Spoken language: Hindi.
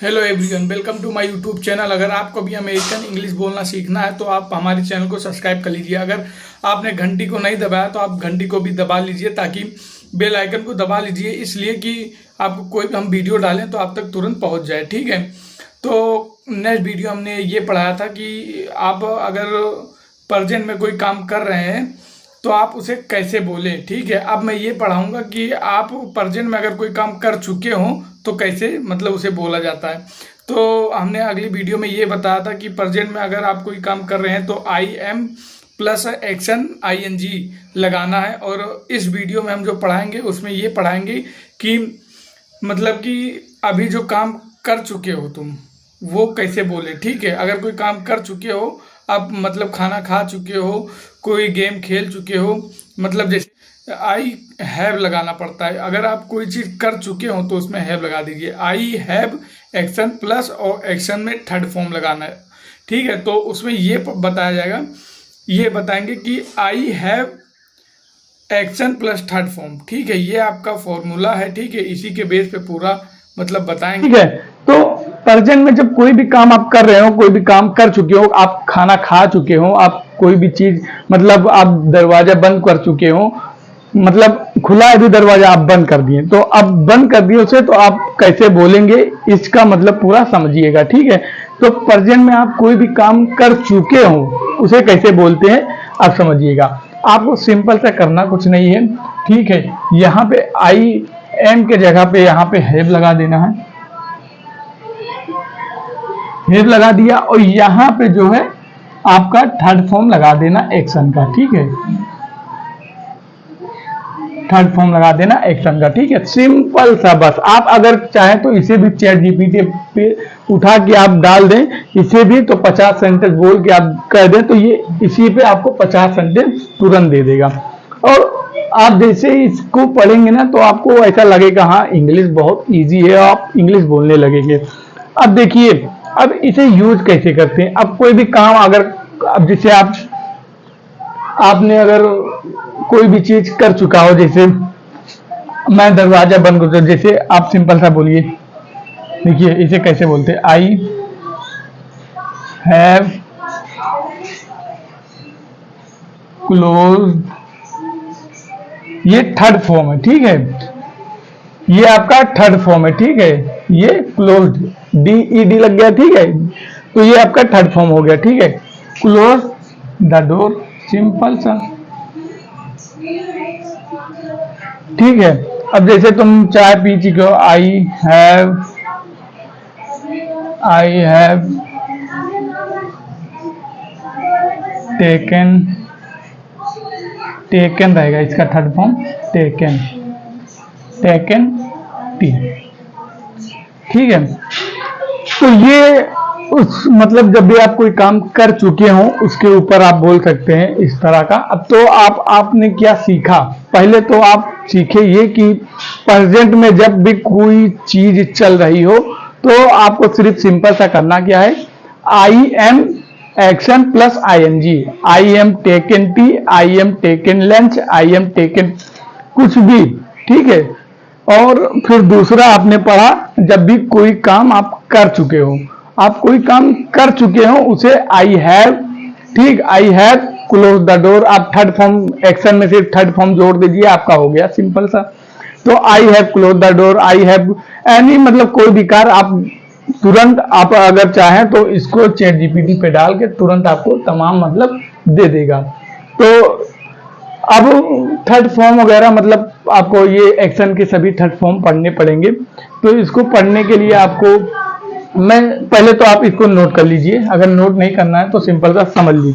Hello everyone, welcome to my YouTube channel. अगर आपको भी अमेरिकन इंग्लिश बोलना सीखना है तो आप हमारे चैनल को सब्सक्राइब कर लीजिए। अगर आपने घंटी को नहीं दबाया तो आप घंटी को भी दबा लीजिए, ताकि बेल आइकन को दबा लीजिए, इसलिए कि आपको कोई भी हम वीडियो डालें तो आप तक तुरंत पहुंच जाए। ठीक है, तो नेक्स्ट वीडियो हमने ये पढ़ाया था कि आप अगर प्रेजेंट में कोई काम कर रहे हैं तो आप उसे कैसे बोले। ठीक है, अब मैं ये पढ़ाऊंगा कि आप प्रेजेंट में अगर कोई काम कर चुके हो तो कैसे मतलब उसे बोला जाता है। तो हमने अगली वीडियो में ये बताया था कि प्रेजेंट में अगर आप कोई काम कर रहे हैं तो I am plus action ING लगाना है। और इस वीडियो में हम जो पढ़ाएंगे उसमें ये पढ़ाएंगे कि मतलब कि अभी जो काम कर चुके हो तुम वो कैसे बोले। ठीक है, अगर कोई काम कर चुके हो, आप मतलब खाना खा चुके हो, कोई गेम खेल चुके हो, मतलब जैसे आई हैव लगाना पड़ता है। अगर आप कोई चीज़ कर चुके हो तो उसमें हैव लगा दीजिए। आई हैव एक्शन प्लस और एक्शन में थर्ड फॉर्म लगाना है। ठीक है, तो उसमें ये बताया जाएगा, ये बताएंगे कि I have action plus third form. ठीक है, ये आपका फॉर्मूला है। ठीक है, इसी के बेस पे पूरा मतलब बताएंगे। ठीक है, तो प्रेजेंट में जब कोई भी काम आप कर रहे हो, कोई भी काम कर चुके हो, आप खाना खा चुके हो, आप कोई भी चीज मतलब आप दरवाजा बंद कर चुके हो, मतलब खुला है भी दरवाजा आप बंद कर दिए, तो अब बंद कर दिए उसे, तो आप कैसे बोलेंगे इसका मतलब पूरा समझिएगा। ठीक है, तो प्रेजेंट में आप कोई भी काम कर चुके हो उसे कैसे बोलते हैं आप समझिएगा। आपको सिंपल सा करना कुछ नहीं है। ठीक है, यहाँ पे आई एम के जगह पे यहाँ पे हैव लगा देना है, हैव लगा दिया, और यहाँ पे जो है आपका थर्ड फॉर्म लगा देना एक्शन का। ठीक है, थर्ड फॉर्म लगा देना एक्शन का। ठीक है, सिंपल सा। बस आप अगर चाहें तो इसे भी चैट जीपीटी पे उठा के आप डाल दें, इसे भी तो 50 सेंटेंस बोल के आप कर दें तो ये इसी पे आपको 50 सेंटेंस तुरंत दे देगा। और आप जैसे इसको पढ़ेंगे ना तो आपको ऐसा लगेगा हाँ इंग्लिश बहुत इजी है, आप इंग्लिश बोलने लगेंगे। अब देखिए, अब इसे यूज कैसे करते हैं। अब कोई भी काम अगर अब जैसे आपने अगर कोई भी चीज कर चुका हो, जैसे मैं दरवाजा बंद कर, जैसे आप सिंपल सा बोलिए। देखिए इसे कैसे बोलते हैं, आई हैव क्लोज्ड, ये थर्ड फॉर्म है। ठीक है, ये आपका थर्ड फॉर्म है। ठीक है, ये क्लोज्ड DED लग गया। ठीक है, तो ये आपका थर्ड फॉर्म हो गया। ठीक है, क्लोज द डोर, सिंपल सा। ठीक है, अब जैसे तुम चाय पी चुके हो, आई हैव टेकन रहेगा इसका थर्ड फॉर्म, टेकन टी। ठीक है, तो ये उस मतलब जब भी आप कोई काम कर चुके हो उसके ऊपर आप बोल सकते हैं इस तरह का। अब तो आपने क्या सीखा, पहले तो आप सीखे ये कि प्रेजेंट में जब भी कोई चीज चल रही हो तो आपको सिर्फ सिंपल सा करना क्या है, I am action plus ING, I am taken T, I am taken lunch, I am taken कुछ भी। ठीक है, और फिर दूसरा आपने पढ़ा जब भी कोई काम आप कर चुके हो, आप कोई काम कर चुके हो उसे आई हैव, ठीक, I have close the door, आप थर्ड फॉर्म एक्शन में सिर्फ थर्ड फॉर्म जोड़ दीजिए, आपका हो गया सिंपल सा। तो I have close the door, I have any मतलब कोई भी कार आप तुरंत आप अगर चाहें तो इसको चैट जीपीटी पे डाल के तुरंत आपको तमाम मतलब दे देगा। तो अब थर्ड फॉर्म वगैरह मतलब आपको ये एक्शन के सभी थर्ड फॉर्म पढ़ने पड़ेंगे। तो इसको पढ़ने के लिए आपको मैं पहले तो आप इसको नोट कर लीजिए, अगर नोट नहीं करना है तो सिंपल सा समझ लीजिए।